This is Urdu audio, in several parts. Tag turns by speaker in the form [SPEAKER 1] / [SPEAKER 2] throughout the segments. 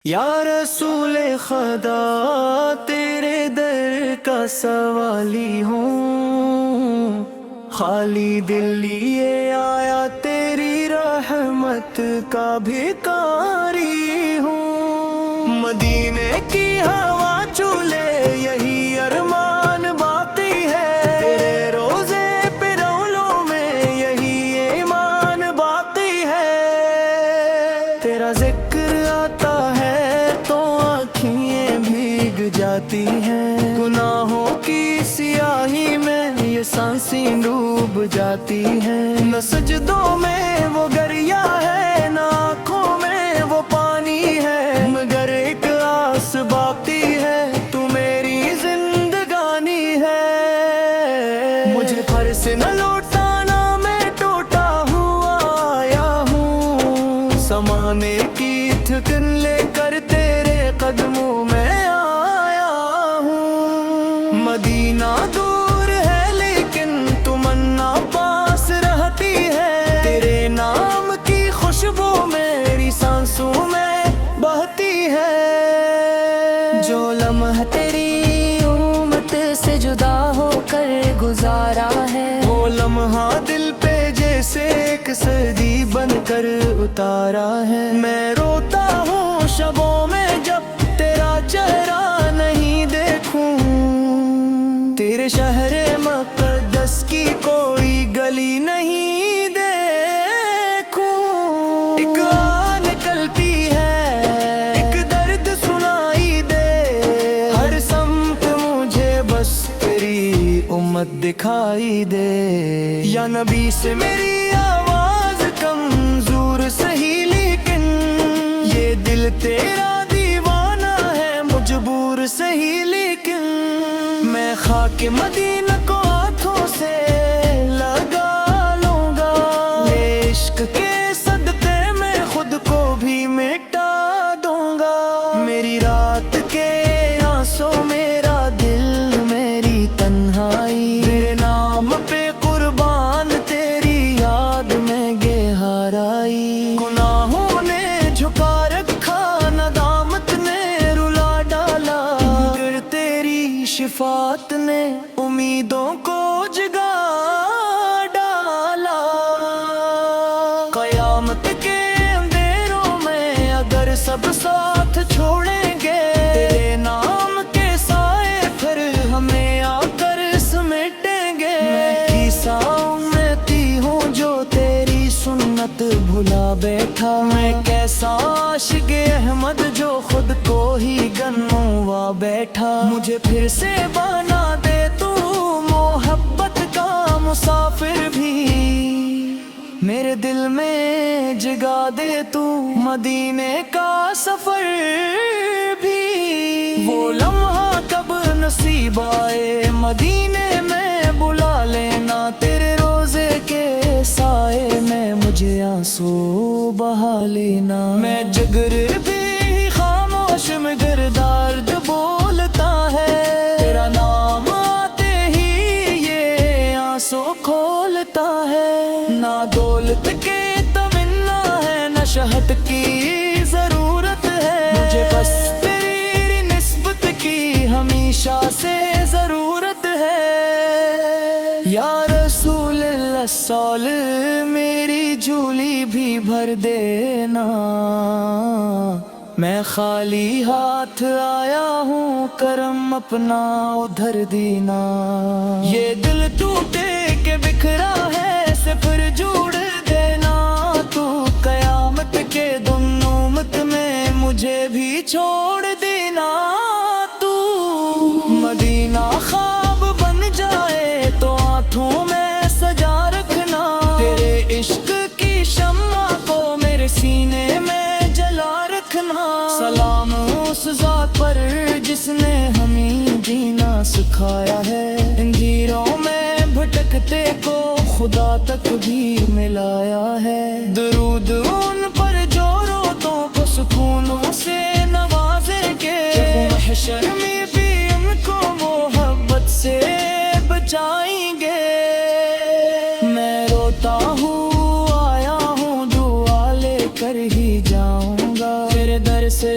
[SPEAKER 1] یا رسول خدا تیرے در کا سوالی ہوں، خالی دل لیے آیا تیری رحمت کا بھکاری ہوں۔ مدینے کی ہوا چولے یہی ارمان باقی ہے، تیرے روزے پہ رولوں میں یہی ایمان باقی ہے۔ تیرا ذکر آتا ہے تو آنکھیں بھیگ جاتی ہیں، گناہوں کی سیاہی میں یہ سانسیں ڈوب جاتی ہیں۔ نہ سجدوں میں وہ گریا ہے، نہ آنکھوں میں وہ پانی ہے، مگر ایک آس باقی ہے، تو میری زندگانی ہے۔ مجھے پھر سے نہ لوٹانا، میں ٹوٹا ہوا آیا ہوں، زمانے کی تھکن لے کر تیرے قدموں میں آیا ہوں۔ مدینہ دور ہے لیکن تمنا پاس رہتی ہے، تیرے نام کی خوشبو میری سانسوں میں بہتی ہے۔ جو لمحہ تیری امت سے جدا ہو کر گزارا ہے، وہ لمحہ دل پہ جیسے ایک سردی بن کر اتارا ہے۔ میں روتا ہوں شبوں میں جب تیرا چہرہ نہیں دیکھوں، تیرے شہر مقدس کی کوئی گلی نہیں دیکھوں۔ ایک آن نکلتی ہے، ایک درد سنائی دے، ہر سمت مجھے بس تیری امت دکھائی دے۔ یا نبی سے میری آواز کمزور سہی لیکن یہ دل تیرا دیوانہ ہے، مجبور سہی لیکن میں خاک مدینہ کو ہاتھوں سے لگا لوں گا، عشق کے صدقے میں خود کو بھی مٹا دوں گا۔ میری رات کے آنسوں میرا دل میری تنہائی، تیرے نام پہ قربان تیری یاد میں گہرائی۔ گناہوں نے جھکا رکھا، ندامت نے رلا ڈالا، مگر تیری شفاعت نے امیدوں کو جگا ڈالا۔ قیامت کے اندھیروں میں اگر سب ساتھ چھوڑیں گے، تیرے نام کے سائے پھر ہمیں آ کر سمیٹیں گے۔ میں کیسا امیتی ہوں جو تیری سنت بھلا بیٹھا، میں کیسا عاشق احمد جو خود کو ہی گنوا بیٹھا۔ مجھے پھر سے بنا دے تو محبت کا مسافر بھی، میرے دل میں جگا دے تو مدینے کا سفر بھی۔ وہ لمحہ کب نصیب آئے مدینے میں بلا لینا، تیرے روزے کے سائے میں مجھے آنسو بہا لینا۔ میں جگر بھی خاموش مگر درد بولتا ہے، تیرا نام آتے ہی یہ آنسو کھولتا ہے۔ نہ دولت کے تمنا ہے، نہ شہد کی ضرورت ہے، مجھے بس تیری نسبت کی ہمیشہ سے ضرورت ہے۔ یا رسول اللہ سال میری جھولی بھی بھر دینا، میں خالی ہاتھ آیا ہوں، کرم اپنا ادھر دینا۔ یہ دل ٹوٹے کہ بکھرا ہے سے پھر جوڑ دینا، تو قیامت کے دن نومت میں مجھے بھی چھوڑ دینا۔ تو مدینہ خواب بن جائے تو آنکھوں میں سجا رکھنا، تیرے عشق کی شمع کو میرے سینے میں جلا رکھنا۔ سلام اس ذات پر جس نے ہمیں جینا سکھایا ہے، اندھیروں میں بھٹکتے کو خدا تک بھی ملایا ہے۔ درود ان پر جو روتوں کو سکونوں سے نوازیں گے، محشر میں بھی ان کو محبت سے بچائیں گے۔ میں روتا ہوں آیا ہوں، دعا لے کر ہی جاؤں گا، تیرے در سے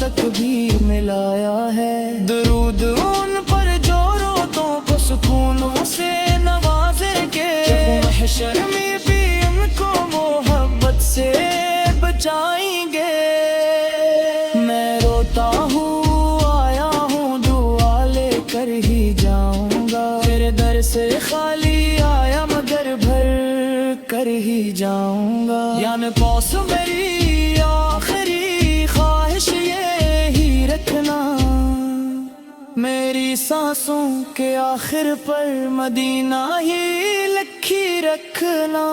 [SPEAKER 1] تک بھی ملایا ہے۔ درود ان پر جو روتوں کو سکونوں سے نوازے کے، محشر میں بھی ان کو محبت سے بچائیں گے۔ میں روتا ہوں آیا ہوں دعا لے کر ہی جاؤں گا، تیرے در سے خالی آیا مگر بھر کر ہی جاؤں گا۔ یعنی پوس میری آخری خواہش یہی رکھنا، میری سانسوں کے آخر پر مدینہ ہی لکھی رکھنا۔